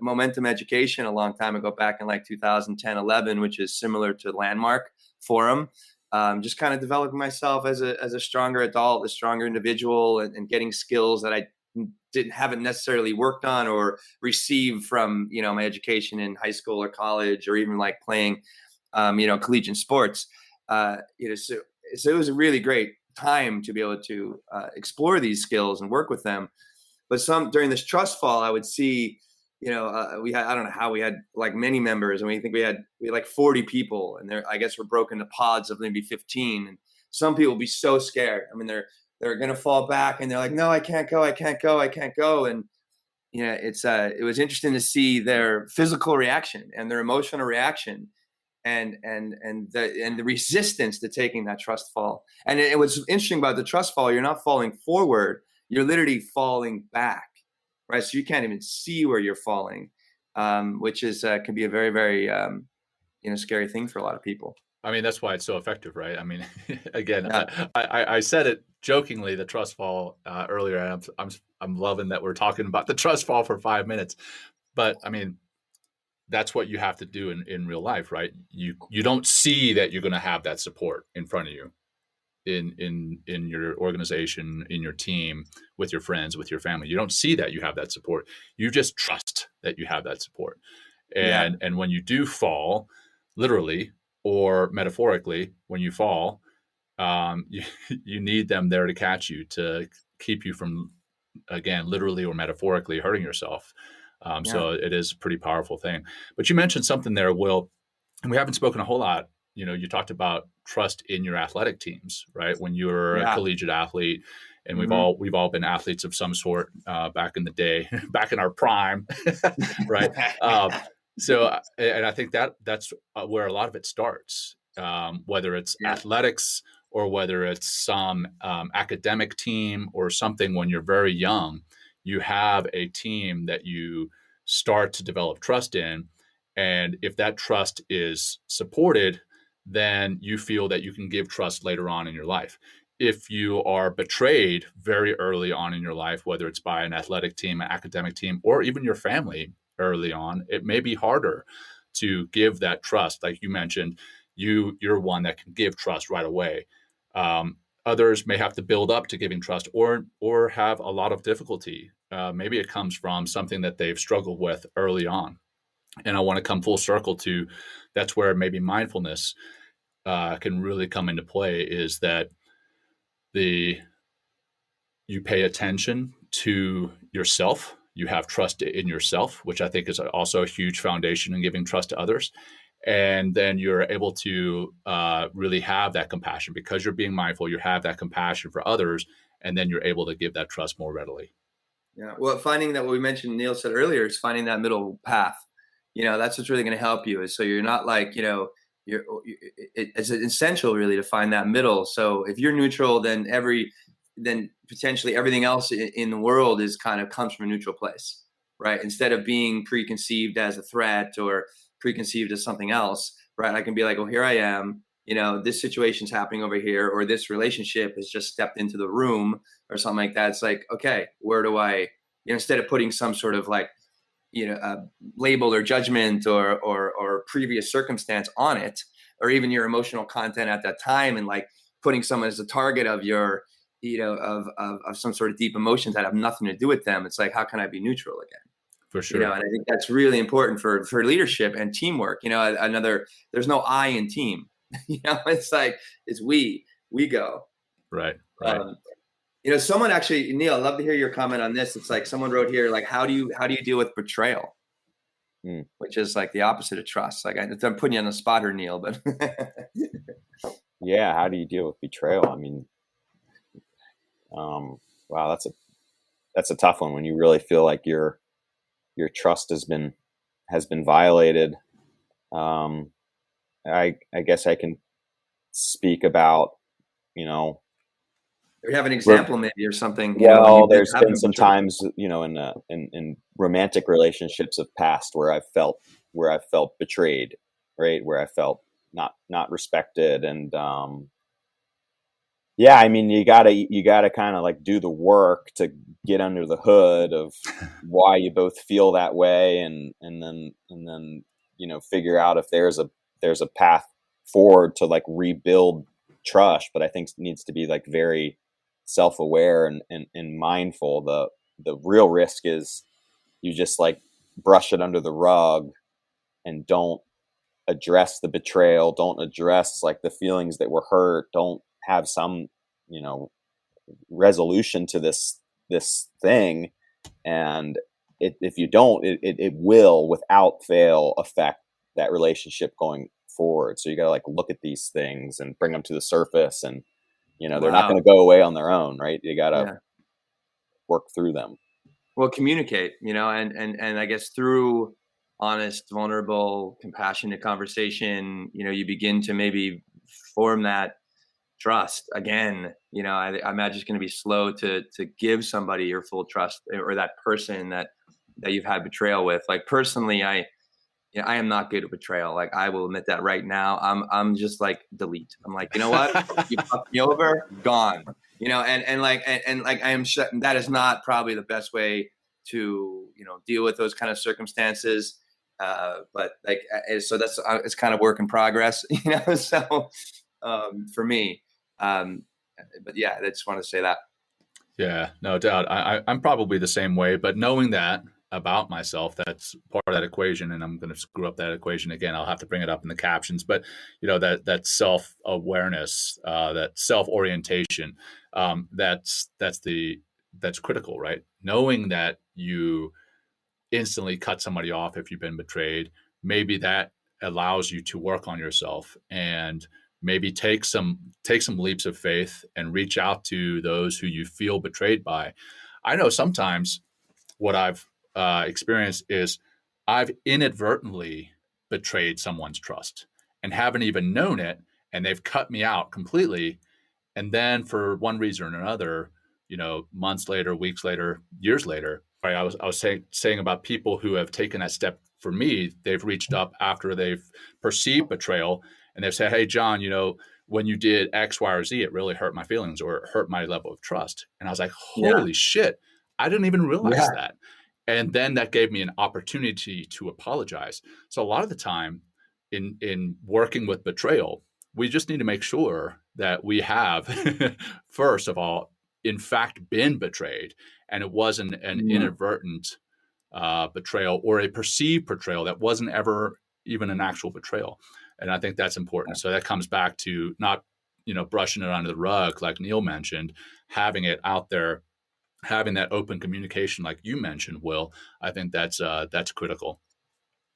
Momentum Education a long time ago, back in like 2010, 11, which is similar to Landmark Forum. Just kind of developing myself as a stronger adult, a stronger individual, and getting skills that I haven't necessarily worked on or received from, my education in high school or college, or even like playing, collegiate sports. So it was a really great time to be able to explore these skills and work with them. But during this trust fall, I would see, we had, I don't know how we had like many members, and we think we had like 40 people, and I guess we're broken into pods of maybe 15. And some people will be so scared. They're going to fall back, and they're like, no, I can't go. And, it was interesting to see their physical reaction and their emotional reaction and the resistance to taking that trust fall. And it was interesting about the trust fall. You're not falling forward. You're literally falling back. Right. So you can't even see where you're falling, which is can be a very, very, scary thing for a lot of people. That's why it's so effective, right? Again, Yeah. I said it jokingly, the trust fall earlier. And I'm loving that we're talking about the trust fall for 5 minutes. But that's what you have to do in real life, right? You don't see that you're going to have that support in front of you. In your organization, in your team, with your friends, with your family. You don't see that you have that support. You just trust that you have that support. And when you do fall, literally or metaphorically, when you fall, you need them there to catch you, to keep you from, again, literally or metaphorically hurting yourself. So it is a pretty powerful thing. But you mentioned something there, Will, and we haven't spoken a whole lot. You talked about trust in your athletic teams, right? When you're a collegiate athlete, and we've all been athletes of some sort back in the day, back in our prime, right? So, and I think that's where a lot of it starts, whether it's athletics or whether it's some academic team or something. When you're very young, you have a team that you start to develop trust in. And if that trust is supported, then you feel that you can give trust later on in your life. If you are betrayed very early on in your life, whether it's by an athletic team, an academic team, or even your family early on, it may be harder to give that trust. Like you mentioned, you're one that can give trust right away. Others may have to build up to giving trust, or have a lot of difficulty. Maybe it comes from something that they've struggled with early on. And I want to come full circle to, that's where maybe mindfulness can really come into play, is that you pay attention to yourself. You have trust in yourself, which I think is also a huge foundation in giving trust to others. And then you're able to really have that compassion, because you're being mindful. You have that compassion for others, and then you're able to give that trust more readily. Yeah. Well, finding that, what we mentioned, Neil said earlier, is finding that middle path. That's what's really going to help you. Is so you're not like, it's essential really to find that middle. So if you're neutral, then potentially everything else in the world comes from a neutral place, right? Instead of being preconceived as a threat or preconceived as something else, right? I can be like, oh, here I am, this situation's happening over here, or this relationship has just stepped into the room or something like that. It's like, okay, where do I, instead of putting some sort of like, label or judgment or previous circumstance on it, or even your emotional content at that time, and like putting someone as a target of your, of some sort of deep emotions that have nothing to do with them. It's like, how can I be neutral again? For sure. And I think that's really important for leadership and teamwork. There's no I in team. It's like, it's we go. Right. Someone actually, Neil, I'd love to hear your comment on this. It's like someone wrote here, like, how do you deal with betrayal? Which is like the opposite of trust. Like, I'm putting you on the spot here, Neil, but yeah. How do you deal with betrayal? Wow, that's a tough one, when you really feel like your trust has been violated. I guess I can speak about, Or you have an example maybe or something, Well, there's been some times, in romantic relationships of past where I felt betrayed, right? Where I felt not respected. And, yeah, I mean, you gotta kind of like do the work to get under the hood of why you both feel that way. And then, figure out if there's a path forward to like rebuild trust. But I think it needs to be like very self-aware and mindful. The real risk is you just like brush it under the rug and don't address the betrayal, don't address like the feelings that were hurt, don't have some, resolution to this thing. And if you don't, it will without fail affect that relationship going forward. So you got to like look at these things and bring them to the surface, and they're not going to go away on their own, right? You got to work through them. Well, communicate, and I guess through honest, vulnerable, compassionate conversation, you begin to maybe form that trust again. I imagine it's going to be slow to give somebody your full trust, or that person that you've had betrayal with. Like personally, I am not good at betrayal. Like I will admit that right now. I'm just like delete. I'm like, you know what? You fucked me over, gone. And I am sure that is not probably the best way to deal with those kind of circumstances. But like so that's it's kind of work in progress. So for me, but yeah, I just want to say that. Yeah, no doubt. I'm probably the same way, but knowing that about myself, that's part of that equation, and I'm going to screw up that equation again. I'll have to bring it up in the captions, but that self-awareness, that self-orientation, that's critical, right? Knowing that you instantly cut somebody off if you've been betrayed, maybe that allows you to work on yourself and maybe take some leaps of faith and reach out to those who you feel betrayed by. I know sometimes what I've experienced is I've inadvertently betrayed someone's trust and haven't even known it, and they've cut me out completely. And then for one reason or another, months later, weeks later, years later, right? I was saying about people who have taken that step. For me, they've reached up after they've perceived betrayal, and they've said, "Hey, Jon, when you did X, Y, or Z, it really hurt my feelings, or it hurt my level of trust." And I was like, "Holy shit! I didn't even realize that." And then that gave me an opportunity to apologize. So a lot of the time, in working with betrayal, we just need to make sure that we have, first of all, in fact, been betrayed, and it wasn't an inadvertent betrayal or a perceived betrayal that wasn't ever even an actual betrayal. And I think that's important. So that comes back to not, brushing it under the rug, like Neil mentioned, having it out there, having that open communication, like you mentioned, Will. I think that's critical.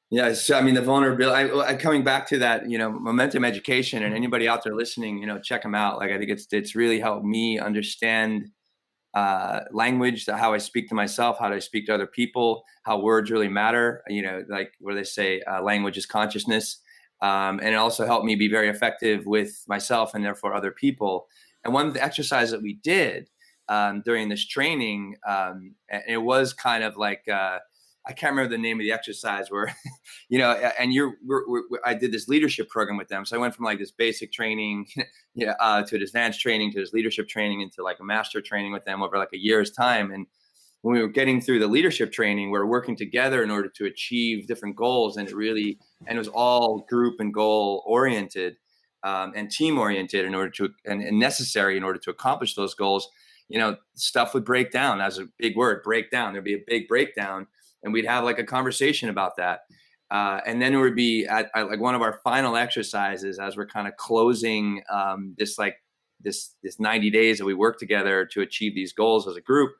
Yeah, so I mean, the vulnerability. I coming back to that, momentum education, and anybody out there listening, check them out. Like I think it's really helped me understand language, how I speak to myself, how do I speak to other people, how words really matter. Like what do they say? Language is consciousness, and it also helped me be very effective with myself and therefore other people. And one of the exercises that we did during this training, it was kind of like. I can't remember the name of the exercise where, and I did this leadership program with them. So I went from like this basic training, to this advanced training, to this leadership training, into like a master training with them over like a year's time. And when we were getting through the leadership training, we were working together in order to achieve different goals. And it was all group and goal oriented, and team oriented and necessary in order to accomplish those goals. Stuff would break down. That's a big word, breakdown. There'd be a big breakdown. And we'd have like a conversation about that. And then it would be at like one of our final exercises as we're kind of closing this 90 days that we worked together to achieve these goals as a group.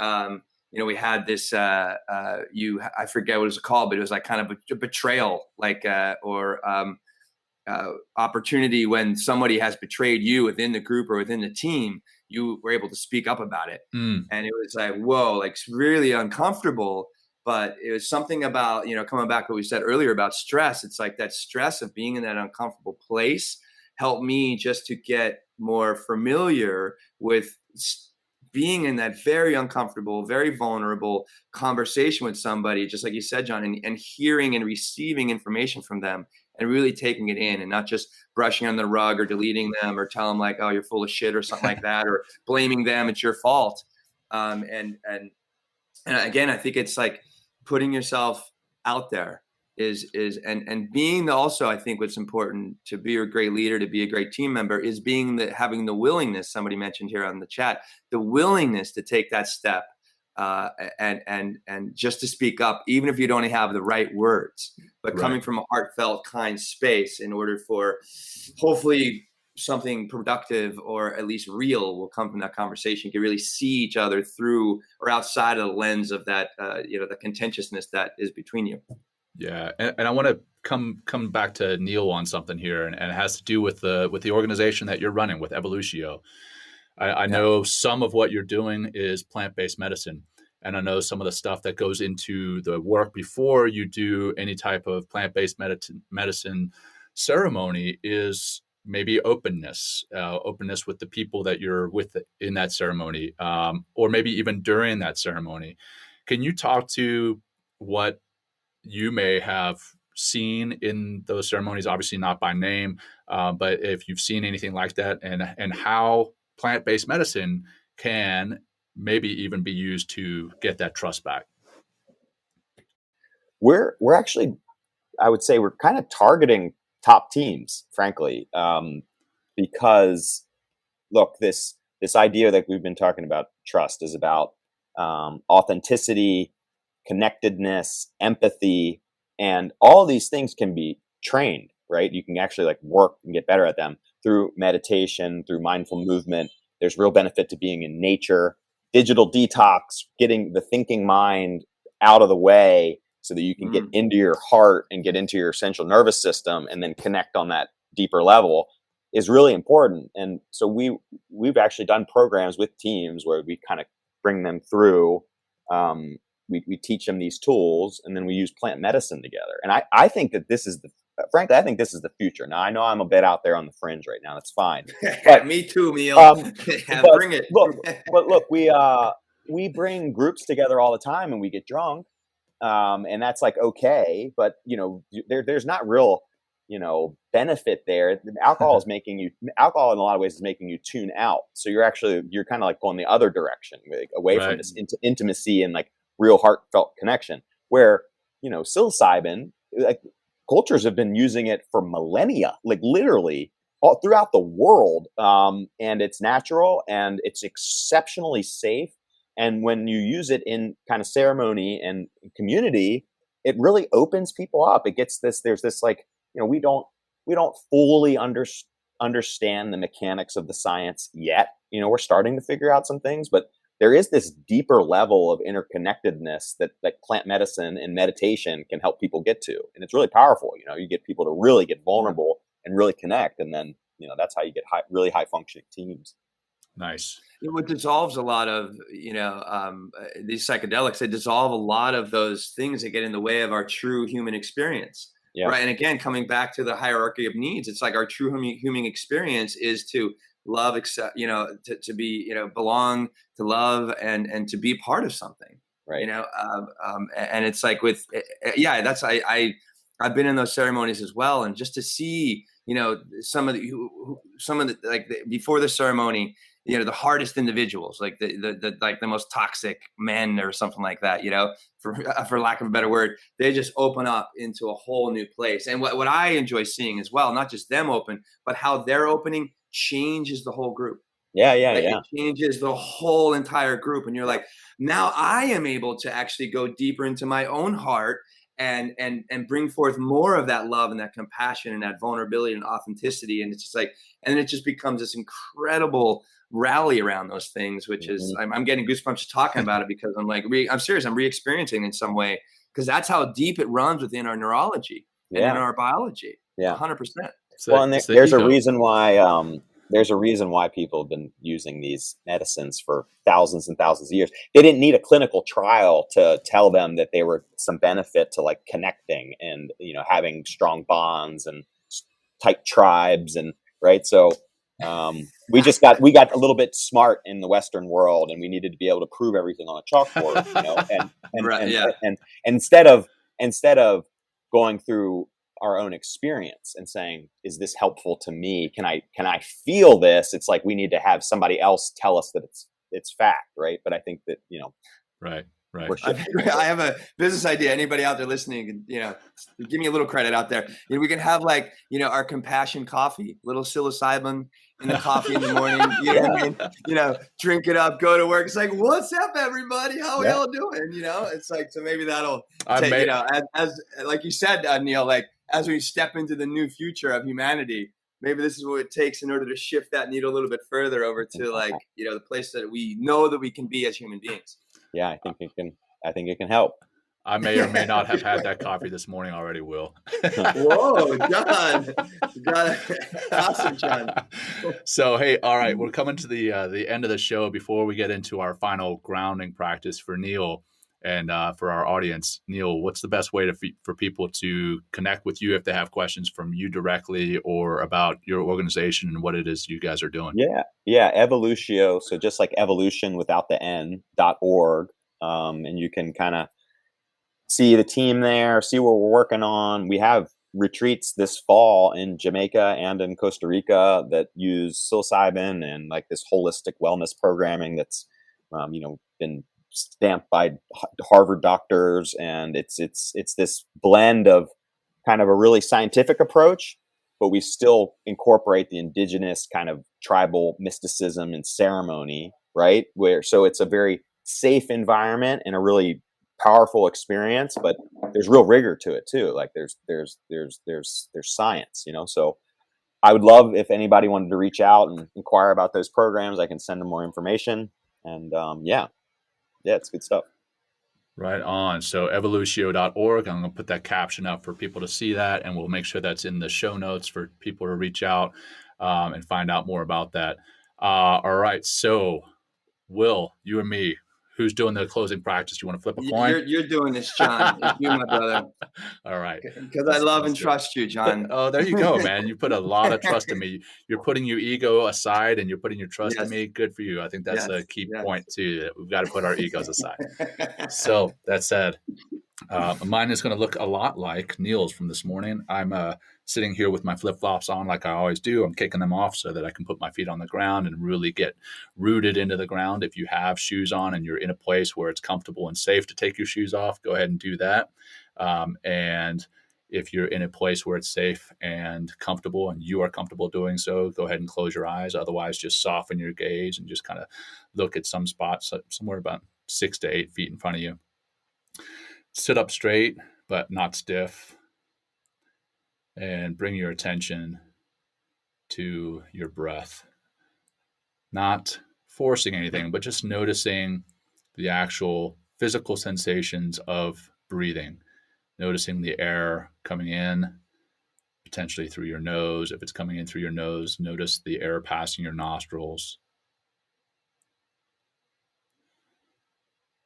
We had this, I forget what it was called, but it was like kind of a betrayal, like, or opportunity when somebody has betrayed you within the group or within the team, you were able to speak up about it. And it was like, whoa, like really uncomfortable. But it was something about, coming back to what we said earlier about stress. It's like that stress of being in that uncomfortable place helped me just to get more familiar with being in that very uncomfortable, very vulnerable conversation with somebody, just like you said, Jon, and hearing and receiving information from them and really taking it in and not just brushing on the rug or deleting them or tell them like, oh, you're full of shit or something like that, or blaming them, it's your fault. And again, I think it's like putting yourself out there and being also, I think what's important to be a great leader, to be a great team member, is having the willingness, somebody mentioned here on the chat, the willingness to take that step and just to speak up, even if you don't have the right words, but coming from a heartfelt, kind space in order for hopefully something productive or at least real will come from that conversation. You can really see each other through or outside of the lens of that, the contentiousness that is between you. Yeah, and I want to come back to Neil on something here, and it has to do with the organization that you're running with Evolutio. I know some of what you're doing is plant-based medicine, and I know some of the stuff that goes into the work before you do any type of plant-based medicine ceremony is maybe openness with the people that you're with in that ceremony, or maybe even during that ceremony. Can you talk to what you may have seen in those ceremonies, obviously not by name, but if you've seen anything like that, and how plant-based medicine can maybe even be used to get that trust back? We're actually, I would say, we're kind of targeting top teams, frankly, because look, this idea that we've been talking about, trust, is about authenticity, connectedness, empathy, and all these things can be trained, right? You can actually like work and get better at them through meditation, through mindful movement. There's real benefit to being in nature, digital detox, getting the thinking mind out of the way so that you can get into your heart and get into your central nervous system and then connect on that deeper level is really important. And so we've actually done programs with teams where we kind of bring them through. We teach them these tools, and then we use plant medicine together. And I think that frankly, I think this is the future. Now, I know I'm a bit out there on the fringe right now. That's fine. But, me too, Neil. Bring it. Look, we bring groups together all the time, and we get drunk, and that's like okay. But there's not real benefit there. Alcohol in a lot of ways is making you tune out. So you're kind of like going the other direction, like away from this intimacy and like real heartfelt connection, where psilocybin, like cultures have been using it for millennia, like literally all throughout the world, and it's natural and it's exceptionally safe. And when you use it in kind of ceremony and community, it really opens people up. It gets there's this like, we don't fully understand the mechanics of the science yet. We're starting to figure out some things, but there is this deeper level of interconnectedness that plant medicine and meditation can help people get to. And it's really powerful. You get people to really get vulnerable and really connect. And then, that's how you get really high functioning teams. Nice. What dissolves a lot of, these psychedelics, they dissolve a lot of those things that get in the way of our true human experience. Yeah. Right. And again, coming back to the hierarchy of needs, it's like our true human experience is to love, accept, to be, belong, to love, and to be part of something, right. And it's like I've been in those ceremonies as well. And just to see, some of the before the ceremony, the hardest individuals, like the most toxic men or something like that, for lack of a better word, they just open up into a whole new place. And what I enjoy seeing as well, not just them open, but how they're opening changes the whole group. Yeah. It changes the whole entire group. And you're like, now I am able to actually go deeper into my own heart and bring forth more of that love and that compassion and that vulnerability and authenticity. And it's just like, and then it just becomes this incredible rally around those things, which is, I'm getting goosebumps talking about it, because I'm like, I'm serious. I'm re-experiencing in some way, because that's how deep it runs within our neurology and in our biology. 100%. Well, and there's a reason why people have been using these medicines for thousands and thousands of years. They didn't need a clinical trial to tell them that there were some benefit to like connecting and, having strong bonds and tight tribes. And right. So We got a little bit smart in the Western world, and we needed to be able to prove everything on a chalkboard, and instead of going through our own experience and saying, is this helpful to me? Can I feel this? It's like we need to have somebody else tell us that it's fact, right? But I think that, right. I have a business idea. Anybody out there listening, give me a little credit out there. We can have our compassion coffee, little psilocybin in the coffee in the morning. What I mean? Drink it up, go to work. It's like, what's up, everybody? How we all doing? It's like, so maybe that'll, as like you said, Neil, like as we step into the new future of humanity, maybe this is what it takes in order to shift that needle a little bit further over to the place that we know that we can be as human beings. Yeah, I think it can help. I may or may not have had that coffee this morning already, Will. Whoa, Jon. Awesome, Jon. So, hey, all right, we're coming to the end of the show. Before we get into our final grounding practice for Neil and for our audience, Neil, what's the best way for people to connect with you if they have questions from you directly or about your organization and what it is you guys are doing? Yeah, evolutio. So just like evolution without the n.org. And you can kind of see the team there, see what we're working on. We have retreats this fall in Jamaica and in Costa Rica that use psilocybin and like this holistic wellness programming that's, been stamped by Harvard doctors. And it's this blend of kind of a really scientific approach, but we still incorporate the indigenous kind of tribal mysticism and ceremony, right? So it's a very safe environment and a really powerful experience, but there's real rigor to it too. Like there's science, so I would love if anybody wanted to reach out and inquire about those programs. I can send them more information, and it's good stuff. Right on. So evolutio.org. I'm going to put that caption up for people to see that, and we'll make sure that's in the show notes for people to reach out and find out more about that. All right. So Will, you and me, who's doing the closing practice? You want to flip a coin? You're doing this, Jon. It's you, my brother. All right. Because I love and trust you, Jon. Oh, there you go, man. You put a lot of trust in me. You're putting your ego aside and you're putting your trust in me. Good for you. I think that's a key point too, that we've got to put our egos aside. So that said, mine is going to look a lot like Neil's from this morning. I'm sitting here with my flip-flops on like I always do. I'm kicking them off so that I can put my feet on the ground and really get rooted into the ground. If you have shoes on and you're in a place where it's comfortable and safe to take your shoes off, go ahead and do that. And if you're in a place where it's safe and comfortable and you are comfortable doing so, go ahead and close your eyes. Otherwise, just soften your gaze and just kind of look at some spots somewhere about 6 to 8 feet in front of you. Sit up straight, but not stiff. And bring your attention to your breath. Not forcing anything, but just noticing the actual physical sensations of breathing. Noticing the air coming in, potentially through your nose. If it's coming in through your nose, notice the air passing your nostrils.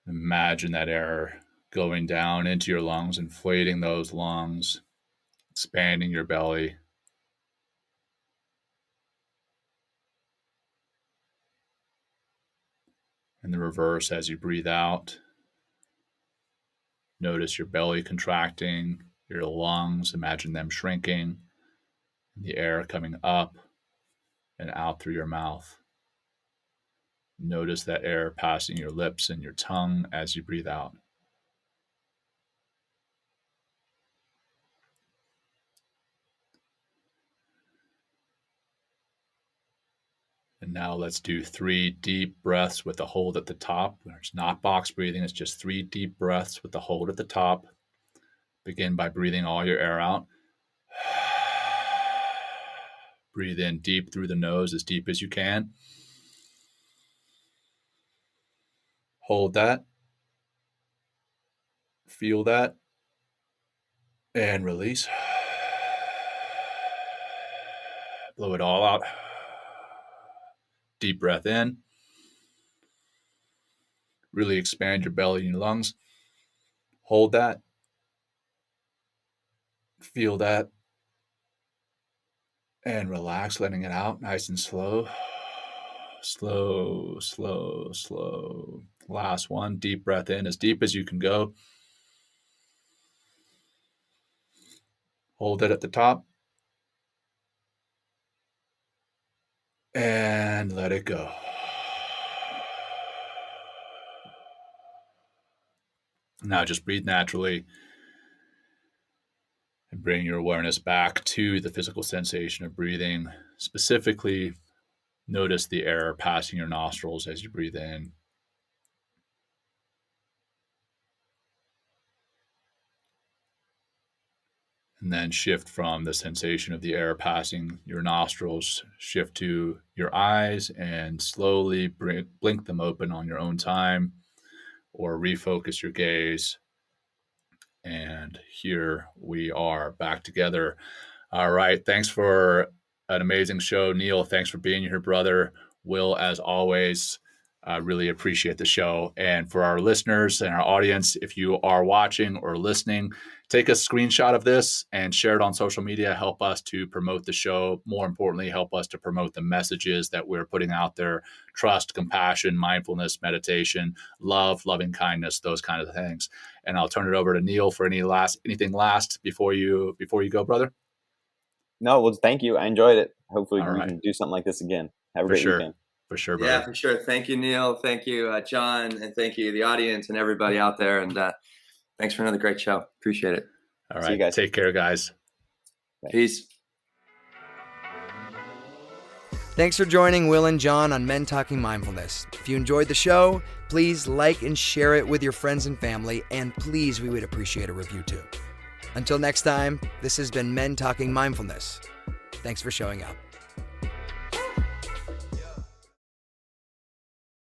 Imagine that air going down into your lungs, inflating those lungs, expanding your belly. And the reverse as you breathe out. Notice your belly contracting, your lungs, imagine them shrinking, the air coming up and out through your mouth. Notice that air passing your lips and your tongue as you breathe out. And now let's do 3 deep breaths with a hold at the top. It's not box breathing. It's just 3 deep breaths with the hold at the top. Begin by breathing all your air out. Breathe in deep through the nose, as deep as you can. Hold that. Feel that. And release. Blow it all out. Deep breath in. Really expand your belly and your lungs. Hold that. Feel that. And relax, letting it out nice and slow. Slow, slow, slow. Last one, deep breath in, as deep as you can go. Hold it at the top. And let it go. Now just breathe naturally and bring your awareness back to the physical sensation of breathing. Specifically, notice the air passing your nostrils as you breathe in. And then shift from the sensation of the air passing your nostrils, shift to your eyes and slowly blink them open on your own time, or refocus your gaze. And here we are back together. All right. Thanks for an amazing show, Neil. Thanks for being here, brother. Will, as always, I really appreciate the show. And for our listeners and our audience, if you are watching or listening, take a screenshot of this and share it on social media. Help us to promote the show. More importantly, help us to promote the messages that we're putting out there: trust, compassion, mindfulness, meditation, love, loving kindness, those kind of things. And I'll turn it over to Neil for anything last before you go, brother. No, well, thank you. I enjoyed it. Hopefully we can do something like this again. Have a great weekend. For sure, brother. Yeah, for sure. Thank you, Neil. Thank you, John. And thank you, the audience and everybody out there. And thanks for another great show. Appreciate it. All right. See you guys. Take care, guys. Peace. Thanks for joining Will and John on Men Talking Mindfulness. If you enjoyed the show, please like and share it with your friends and family. And please, we would appreciate a review too. Until next time, this has been Men Talking Mindfulness. Thanks for showing up.